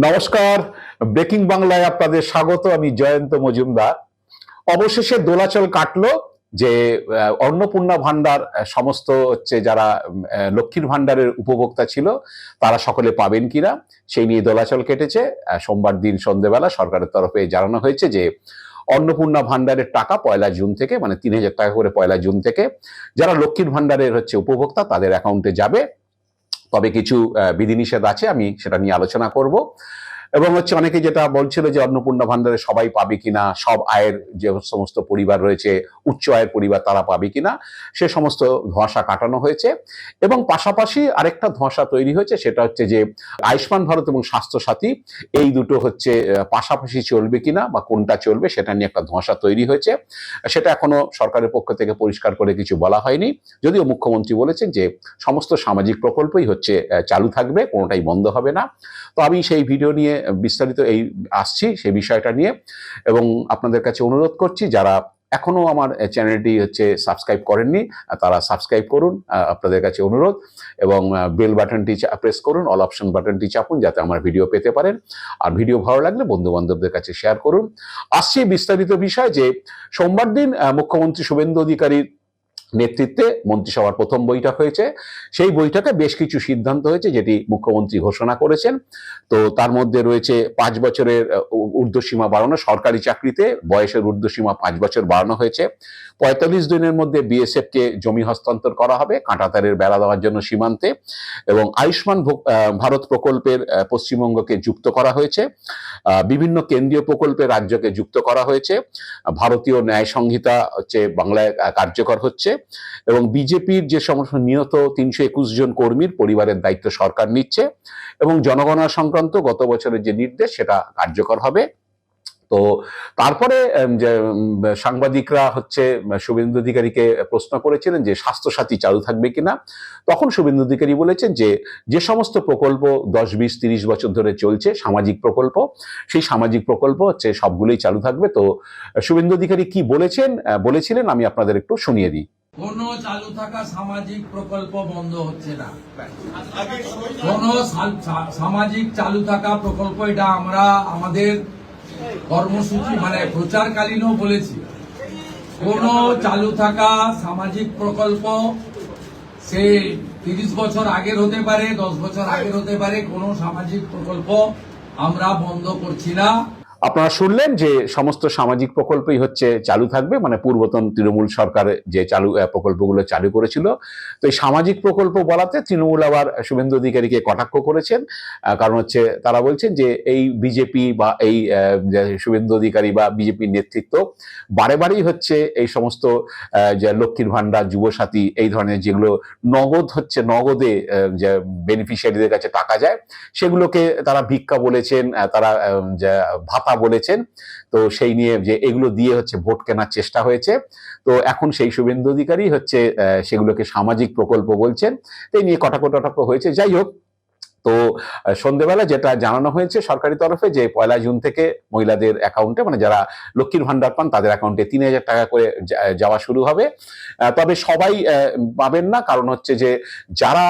নমস্কার, ব্রেকিং বাংলায় আপনাদের স্বাগত। আমি জয়ন্ত মজুমদার। অবশেষে দোলাচল কাটলো যে অন্নপূর্ণা ভান্ডার সমস্ত যারা লক্ষ্মীর ভান্ডারের উপভোক্তা ছিল তারা সকলে পাবেন কিনা সেই নিয়ে দোলাচল কেটেছে। সোমবার দিন সন্ধ্যেবেলা সরকারের তরফে জানানো হয়েছে যে অন্নপূর্ণা ভান্ডারের টাকা 1 জুন থেকে, মানে 3,000 টাকা করে 1 জুন থেকে যারা লক্ষ্মীর ভান্ডারের উপভোক্তা তাদের অ্যাকাউন্টে যাবে। তবে কিছু বিধিনিষেধ আছে, আমি সেটা নিয়ে আলোচনা করব। এবং অনেকে যেটা বলছিল যে অন্নপূর্ণা ভান্ডারে সবাই পাবে কিনা, সব আয়ের যে সমস্ত পরিবার রয়েছে, উচ্চ আয়ের পরিবার তারা পাবে কিনা, সে সমস্ত ধোঁয়াশা কাটানো হয়েছে। এবং পাশাপাশি আরেকটা ধোঁয়াশা তৈরি হয়েছে, সেটা হচ্ছে যে আয়ুষ্মান ভারত এবং স্বাস্থ্য সাথী এই দুটো পাশাপাশি চলবে কিনা বা কোনটা চলবে সেটা নিয়ে একটা ধোঁয়াশা তৈরি হয়েছে। সেটা এখনো সরকারের পক্ষ থেকে পরিষ্কার করে কিছু বলা হয়নি, যদিও মুখ্যমন্ত্রী বলেছেন যে সমস্ত সামাজিক প্রকল্পই চালু থাকবে, কোনোটাই বন্ধ হবে না। তো আমি সেই ভিডিও নিয়ে বিস্তারিত আসছি সেই বিষয়টা নিয়ে, এবং আপনাদের কাছে অনুরোধ করছি যারা এখনো আমার চ্যানেলটি সাবস্ক্রাইব করেননি তারা সাবস্ক্রাইব করুন, আপনাদের কাছে অনুরোধ। এবং বেল বাটনটি প্রেস করুন, অল অপশন বাটনটি চাপুন যাতে আমার ভিডিও পেতে পারেন। আর ভিডিও ভালো লাগলে বন্ধু বান্ধবদের কাছে শেয়ার করুন। আসছি বিস্তারিত বিষয় যে সোমবার দিন মুখ্যমন্ত্রী শুভেন্দু অধিকারীর নেতৃত্বে মন্ত্রিসভার প্রথম বৈঠক হয়েছে। সেই বৈঠকে বেশ কিছু সিদ্ধান্ত হয়েছে যেটি মুখ্যমন্ত্রী ঘোষণা করেছেন। তো তার মধ্যে রয়েছে 5 বছরের ঊর্ধ্বসীমা বাড়ানো, সরকারি চাকরিতে বয়সের ঊর্ধ্বসীমা 5 বছর বাড়ানো হয়েছে। 45 দিনের মধ্যে বিএসএফকে জমি হস্তান্তর করা হবে কাঁটাতারের বেড়া দেওয়ার জন্য সীমান্তে। এবং আয়ুষ্মান ভারত প্রকল্পের পশ্চিমবঙ্গকে যুক্ত করা হয়েছে। বিভিন্ন কেন্দ্রীয় প্রকল্পে রাজ্যকে যুক্ত করা হয়েছে। ভারতীয় ন্যায় সংহিতা বাংলায় কার্যকর হচ্ছে। এবং বিজেপির যে সমস্ত নিহত 321 জন কর্মীর পরিবারের দায়িত্ব সরকার নিচ্ছে। এবং জনগণনা সংক্রান্ত গত বছরের যে নির্দেশ সেটা কার্যকর হবে। তো তারপরে যে সাংবাদিকরা শুভেন্দু অধিকারীকে প্রশ্ন করেছিলেন যে স্বাস্থ্য সাথী চালু থাকবে কিনা, তখন শুভেন্দু অধিকারী বলেছেন যে সমস্ত প্রকল্প 10, 20, 30 বছর ধরে চলছে সামাজিক প্রকল্প, সেই সামাজিক প্রকল্প সবগুলোই চালু থাকবে। তো শুভেন্দু অধিকারী কি বলেছিলেন আমি আপনাদের একটু শুনিয়ে দিই। কোন চালু থাকা সামাজিক প্রকল্প বন্ধ হচ্ছে না। কোন সামাজিক চালু থাকা প্রকল্প, এটা আমরা আমাদের কর্মসূচি প্রচারকালীনও বলেছি। কোন চালু থাকা সামাজিক প্রকল্প সে 30 বছর আগের হতে পারে, 10 বছর আগের হতে পারে, কোন সামাজিক প্রকল্প আমরা বন্ধ করছি না। আপনারা শুনলেন যে সমস্ত সামাজিক প্রকল্পই চালু থাকবে, মানে পূর্বতন তৃণমূল সরকার যে প্রকল্পগুলো চালু করেছিল। তো এই সামাজিক প্রকল্প বলাতে তৃণমূল আবার শুভেন্দু অধিকারীকে কটাক্ষ করেছেন। কারণ তারা বলছেন যে এই বিজেপি বা এই শুভেন্দু অধিকারী বা বিজেপির নেতৃত্ব বারে বারেই এই সমস্ত যে লক্ষ্মীর ভান্ডার, যুবসাথী, এই ধরনের যেগুলো নগদে যে বেনিফিশিয়ারিদের কাছে টাকা যায় সেগুলোকে তারা ভিক্ষা বলেছেন, তারা ভাতা বলেছেন। তো সেই নিয়ে যে এগুলো দিয়ে ভোট কেনার চেষ্টা হয়েছে। তো এখন সেই শুভেন্দু অধিকারী সেগুলোকে সামাজিক প্রকল্প বলছেন। এই নিয়ে কটাক্ষ হয়েছে। যাই হোক, তো সন্ধ্যেবেলা যেটা জানানো হয়েছে সরকারি তরফে যে 1 জুন থেকে মহিলাদের অ্যাকাউন্টে, মানে যারা লক্ষ্মীর ভান্ডার পান তাদের অ্যাকাউন্টে 3,000 টাকা করে যাওয়া শুরু হবে। তবে সবাই পাবেন না, কারণ যে যারা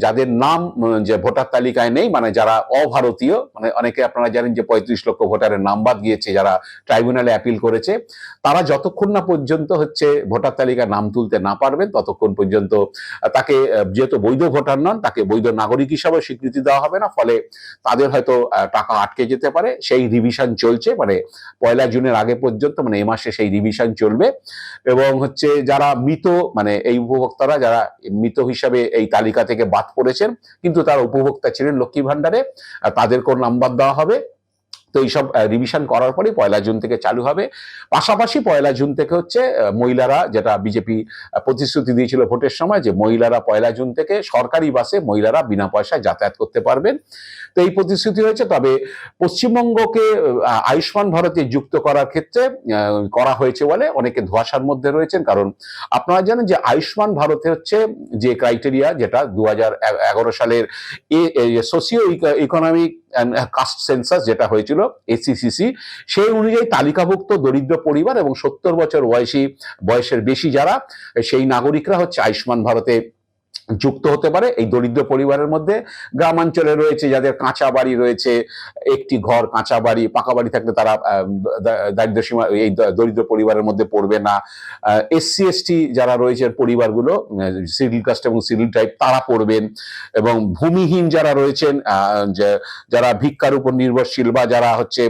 যাদের নাম যে ভোটার তালিকায় নেই, মানে যারা অভারতীয়, মানে অনেকে আপনারা জানেন যে 35 লক্ষ ভোটারের নাম বাদ গিয়েছে যারা ট্রাইব্যুনালে অ্যাপিল করেছে, তারা যতক্ষণ না পর্যন্ত ভোটার তালিকায় নাম তুলতে না পারবেন ততক্ষণ পর্যন্ত তাকে, যেহেতু বৈধ ভোটার নন, তাকে বৈধ নাগরিক হিসাবে স্বীকৃতি দেওয়া হবে না। ফলে তাদের হয়তো টাকা আটকে যেতে পারে। সেই রিভিশন চলছে, মানে 1 জুনের আগে পর্যন্ত, মানে এই মাসে সেই রিভিশন চলবে। এবং যারা মৃত, মানে এই উপভোক্তারা যারা মৃত হিসাবে এই তালিকা থেকে বাদ পড়েছেন কিন্তু তারা উপভোক্তা ছিলেন লক্ষ্মী ভান্ডারে, তাদেরকেও নাম্বার দেওয়া হবে। তো এইসব রিভিশন করার পরই 1 জুন থেকে চালু হবে। পাশাপাশি 1 জুন থেকে মহিলারা, যেটা বিজেপি প্রতিশ্রুতি দিয়েছিল ভোটের সময়, যে মহিলারা 1 জুন থেকে সরকারি বাসে মহিলারা বিনা পয়সায় যাতায়াত করতে পারবেন। তো এই প্রতিশ্রুতি হয়েছে। তবে পশ্চিমবঙ্গকে আয়ুষ্মান ভারতে যুক্ত করার ক্ষেত্রে করা হয়েছে বলে অনেকে ধোঁয়াশার মধ্যে রয়েছেন। কারণ আপনারা জানেন যে আয়ুষ্মান ভারতে যে ক্রাইটেরিয়া, যেটা 2011 সালের সোশিও ইকোনমিক কাস্ট সেন্সাস যেটা হয়েছিল এসসিসিসি, সেই অনুযায়ী তালিকাভুক্ত দরিদ্র পরিবার এবং 70 বছর বয়সের বেশি যারা, সেই নাগরিকরা আয়ুষ্মান ভারতে যুক্ত হতে পারে এই দরিদ্র পরিবারের মধ্যে। গ্রামাঞ্চলে রয়েছে যাদের কাঁচা বাড়ি রয়েছে, একটি ঘর কাঁচা বাড়ি, পাকা বাড়ি থাকলে তারা দারিদ্র সীমা এই দরিদ্র পরিবারের মধ্যে পড়বে না। এসসি এসটি যারা রয়েছে পরিবারগুলো, সিডিউল কাস্ট এবং সিডিউল ট্রাইব, তারা পড়বেন। এবং ভূমিহীন যারা রয়েছেন, যারা ভিক্ষার উপর নির্ভরশীল বা যারা হচ্ছে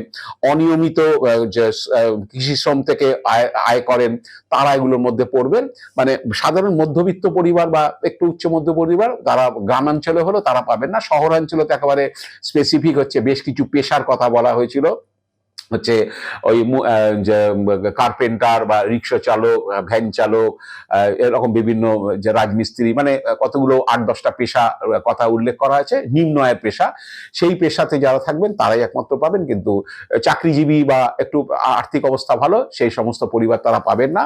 অনিয়মিত কৃষি শ্রম থেকে আয় করেন, তারা এগুলোর মধ্যে পড়বেন। মানে সাধারণ মধ্যবিত্ত পরিবার বা একটু উচ্চ মধ্য পরিবার তারা গ্রামাঞ্চলে হলো তারা পাবেন না। শহরাঞ্চলে তো একেবারে স্পেসিফিক হচ্ছে বেশ কিছু পেশার কথা বলা হয়েছিল, হচ্ছে ওই যে কার্পেন্টার বা রিক্সা চালক, ভ্যান চালক, এরকম বিভিন্ন যে রাজমিস্ত্রি, মানে কতগুলো 8-10টা পেশা কথা উল্লেখ করা আছে, নিম্ন আয়ের পেশা। সেই পেশাতে যারা থাকবেন তারাই একমাত্র পাবেন, কিন্তু চাকরিজীবী বা একটু আর্থিক অবস্থা ভালো সেই সমস্ত পরিবার তারা পাবেন না।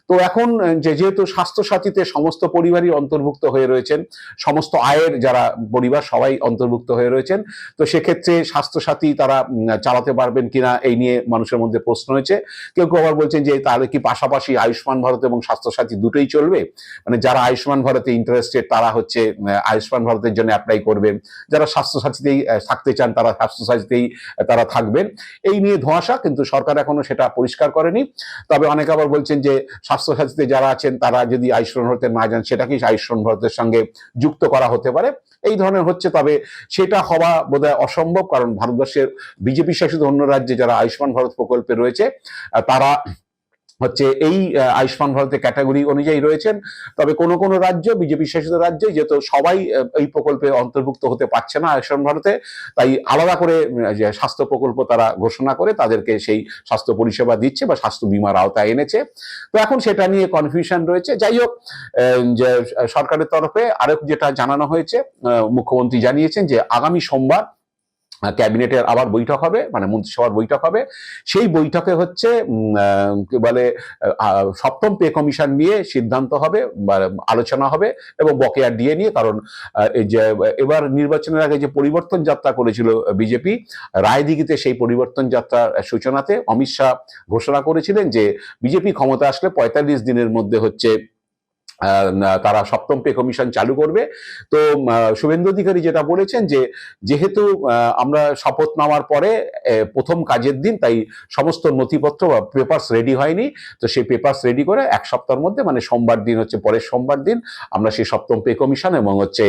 তো এখন যেহেতু স্বাস্থ্যসাথীতে সমস্ত পরিবারই অন্তর্ভুক্ত হয়ে রয়েছেন, সমস্ত আয়ের যারা পরিবার সবাই অন্তর্ভুক্ত হয়ে রয়েছেন, তো সেক্ষেত্রে স্বাস্থ্যসাথী তারা চালাতে পারবেন কিনা এই নিয়ে মানুষের মধ্যে প্রশ্ন হয়েছে। কেউ কেউ আবার বলছেন যে তাহলে কি পাশাপাশি আয়ুষ্মান ভারত এবং স্বাস্থ্যসাথী দুটোই চলবে? মানে যারা আয়ুষ্মান ভারতে ইন্টারেস্টেড তারা হচ্ছে আয়ুষ্মান ভারতের জন্য অ্যাপ্লাই করবেন, যারা স্বাস্থ্যসাথীতেই থাকতে চান তারা স্বাস্থ্যসাথীতেই তারা থাকবেন। এই নিয়ে ধোঁয়াশা, কিন্তু সরকার এখনো সেটা পরিষ্কার করেনি। তবে অনেকে আবার বলছেন যে স্বাস্থ্যসাথীতে যারা আছেন তারা যদি আয়ুষ্মান ভারতে না যান সেটাকেই আয়ুষ্মান ভারতের সঙ্গে যুক্ত করা হতে পারে, এই ধরনের হচ্ছে। তবে সেটা হওয়া বোধহয় অসম্ভব, কারণ ভারতবর্ষের বিজেপি শাসিত অন্য রাজ্যে যারা আয়ুষ্মান ভারত প্রকল্পে রয়েছে তারা হচ্ছে এই আয়ুষ্মান ভারতের ক্যাটাগরি অনুযায়ী রয়েছেন। তবে কোনো কোনো রাজ্য, বিজেপি শাসিত রাজ্যে যেহেতু সবাই এই প্রকল্পে অন্তর্ভুক্ত হতে পারছে না আয়ুষ্মান ভারতে, তাই আলাদা করে যে স্বাস্থ্য প্রকল্প তারা ঘোষণা করে তাদেরকে সেই স্বাস্থ্য পরিষেবা দিচ্ছে বা স্বাস্থ্য বীমার আওতায় এনেছে। তো এখন সেটা নিয়ে কনফিউশন রয়েছে। যাই হোক, যে সরকারের তরফে আরেক যেটা জানানো হয়েছে, মুখ্যমন্ত্রী জানিয়েছেন যে আগামী সোমবার ক্যাবিনেটের আবার বৈঠক হবে, মানে মন্ত্রিসভার বৈঠক হবে। সেই বৈঠকে হচ্ছে কি বলে সপ্তম পে কমিশন নিয়ে সিদ্ধান্ত হবে, আলোচনা হবে, এবং বকেয়া ডিএ নিয়ে। কারণ এই যে এবার নির্বাচনের আগে যে পরিবর্তন যাত্রা করেছিল বিজেপি রায়দিঘিতে, সেই পরিবর্তন যাত্রার সূচনাতে অমিত শাহ ঘোষণা করেছিলেন যে বিজেপি ক্ষমতা আসলে 45 দিনের মধ্যে হচ্ছে তারা সপ্তম পে কমিশন চালু করবে। তো শুভেন্দু অধিকারী যেটা বলেছেন যে যেহেতু আমরা শপথ নেওয়ার পরে প্রথম কাজের দিন, তাই সমস্ত নথিপত্র বা পেপারস রেডি হয়নি, তো সেই পেপারস রেডি করে এক সপ্তাহের মধ্যে, মানে সোমবার দিন হচ্ছে পরের সোমবার দিন, আমরা সেই সপ্তম পে কমিশন এবং হচ্ছে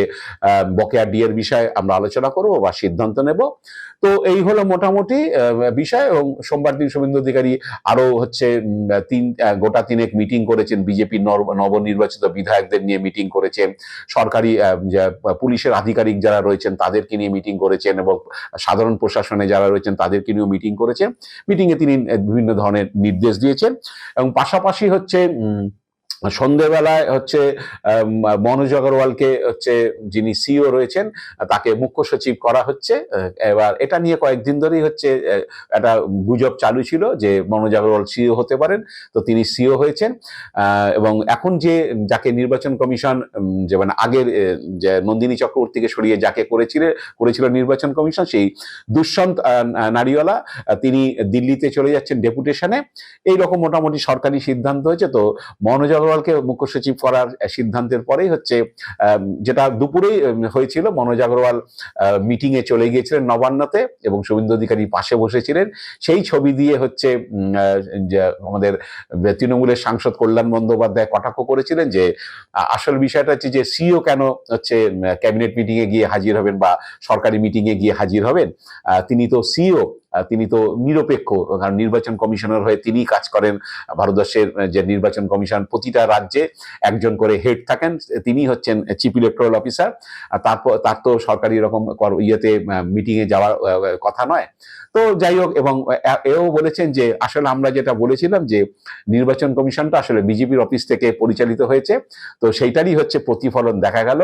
বকেয়া ডিএর বিষয়ে আমরা আলোচনা করব বা সিদ্ধান্ত নেব। তো এই হলো মোটামুটি বিষয়। এবং সোমবার দিন শুভেন্দু অধিকারী আরো হচ্ছে গোটা তিনেক মিটিং করেছেন, বিজেপি নবনির্বাচিত বিধায়কদের নিয়ে মিটিং করেছেন, সরকারি পুলিশের আধিকারিক যারা রয়েছেন তাদেরকে নিয়ে মিটিং করেছেন, এবং সাধারণ প্রশাসনে যারা রয়েছেন তাদেরকে নিয়েও মিটিং করেছেন। মিটিংয়ে তিনি বিভিন্ন ধরনের নির্দেশ দিয়েছেন। এবং পাশাপাশি হচ্ছে সন্ধ্যেবেলায় হচ্ছে মনোজ আগরওয়ালকে হচ্ছে যিনি সিইও রয়েছেন তাকে মুখ্য সচিব করা হচ্ছে। এবার এটা নিয়ে কয়েকদিন ধরেই হচ্ছে একটা গুজব চালু ছিল যে মনোজ আগরওয়াল সিইও হতে পারেন, তো তিনি সিইও হয়েছেন। এবং এখন যে যাকে নির্বাচন কমিশন, যে মানে আগের যে নন্দিনী চক্রবর্তীকে সরিয়ে যাকে করেছিল নির্বাচন কমিশন, সেই দুষ্যন্ত নারিওয়ালা, তিনি দিল্লিতে চলে যাচ্ছেন ডেপুটেশনে। এইরকম মোটামুটি সরকারি সিদ্ধান্ত হয়েছে। তো মনোজ আগরওয়ালকে মুখ্য সচিব করার সিদ্ধান্তের পরেই হচ্ছে যেটা দুপুরেই হয়েছিল, মনোজ আগরওয়াল মিটিং এ চলে গিয়েছিলেন নবান্নতে এবং শুভেন্দু অধিকারী পাশে বসেছিলেন। সেই ছবি দিয়ে হচ্ছে আমাদের তৃণমূলের সাংসদ কল্যাণ বন্দ্যোপাধ্যায় কটাক্ষ করেছিলেন যে আসল বিষয়টা হচ্ছে যে সিইও কেন হচ্ছে ক্যাবিনেট মিটিং এ গিয়ে হাজির হবেন বা সরকারি মিটিং এ গিয়ে হাজির হবেন, তিনি তো সিইও, তিনি তো নিরপেক্ষ, কারণ নির্বাচন কমিশনার হয়ে তিনি কাজ করেন। ভারতবর্ষের যে নির্বাচন কমিশন প্রতিটা রাজ্যে একজন করে হেড থাকেন, তিনি হচ্ছেন চিফ ইলেকটোরাল অফিসার। তার তো সরকারি এরকম ইয়েতে মিটিং এ যাওয়ার কথা নয়। তো যাই হোক, এবং এও বলেছেন যে আসলে আমরা যেটা বলেছিলাম যে নির্বাচন কমিশনটা আসলে বিজেপির অফিস থেকে পরিচালিত হয়েছে, তো সেইটারই হচ্ছে প্রতিফলন দেখা গেল।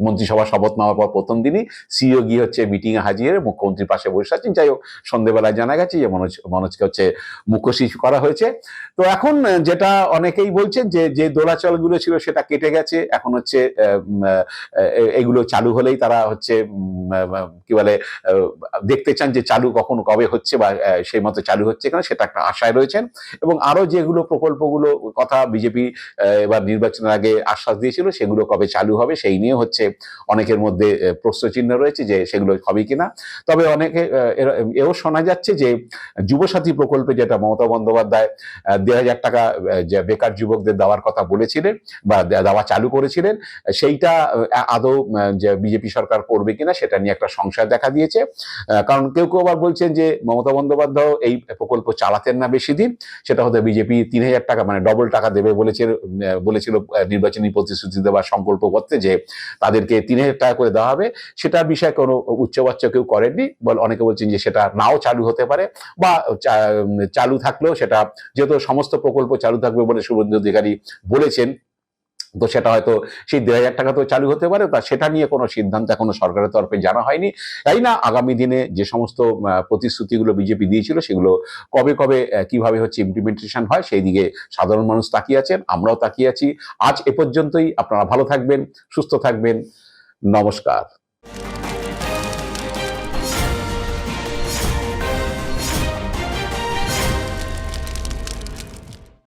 মন্ত্রিসভা শপথ নেওয়ার পর প্রথম দিনই সিইও গিয়ে হচ্ছে মিটিং এ হাজির মুখ্যমন্ত্রীর পাশে বসে আছেন। যাই হোক, সন্ধ্যেবেলায় জানা গেছে যে মনোজকে হচ্ছে মুখ্য সচিব করা হয়েছে। তো এখন যেটা অনেকেই বলছেন যে যে দোলাচলগুলো ছিল সেটা কেটে গেছে, এখন হচ্ছে এগুলো চালু হলেই তারা হচ্ছে কি বলে দেখতে চান যে চালু কখন কবে হচ্ছে বা সেই মতো চালু হচ্ছে কিনা, সেটা একটা আশায় রয়েছেন। এবং আরো যেগুলো প্রকল্পগুলো কথা বিজেপি এবার নির্বাচনের আগে আশ্বাস দিয়েছিল সেগুলো কবে চালু হবে সেই নিয়ে হচ্ছে অনেকের মধ্যে প্রশ্নচিহ্ন রয়েছে যে সেগুলো হবে কিনা। তবে অনেকে এও শোনা যাচ্ছে যে যুবসাথী প্রকল্পে যেটা মমতা বন্দ্যোপাধ্যায় 1,500 টাকা যে বেকার যুবকদের দেওয়ার কথা বলেছিলেন বা দেওয়া চালু করেছিলেন, সেইটা আদৌ যে বিজেপি সরকার করবে কিনা সেটা নিয়ে একটা সংশয় দেখা দিয়েছে। কারণ কেউ কেউ আবার বলছেন যে মমতা বন্দ্যোপাধ্যায় এই প্রকল্প চালাতেন না বেশি দিন, সেটা হয়তো বিজেপি 3,000 টাকা মানে ডবল টাকা দেবে বলেছিল নির্বাচনী প্রতিশ্রুতি দেওয়ার সংকল্পপত্রে যে তাদেরকে 3,000 টাকা করে দেওয়া হবে। সেটার বিষয়ে কোনো উচ্চবাচ্য কেউ করেননি। অনেকে বলছেন যে সেটা নাও চালু হতে পারে বা চালু থাকলেও সেটা যেহেতু সমস্ত প্রকল্প চালু থাকবে বলে শুভেন্দু অধিকারী বলেছেন, তো সেটা হয়তো সেই 1,500 টাকা তো চালু হতে পারে, তা সেটা নিয়ে কোনো সিদ্ধান্ত এখনো সরকারের তরফে জানা হয়নি। তাই না আগামী দিনে যে সমস্ত প্রতিশ্রুতিগুলো বিজেপি দিয়েছিল সেগুলো কবে কবে কিভাবে হচ্ছে ইমপ্লিমেন্টেশন হয় সেই দিকে সাধারণ মানুষ তাকিয়ে আছেন, আমরাও তাকিয়ে আছি। আজ এ পর্যন্তই। আপনারা ভালো থাকবেন, সুস্থ থাকবেন। নমস্কার।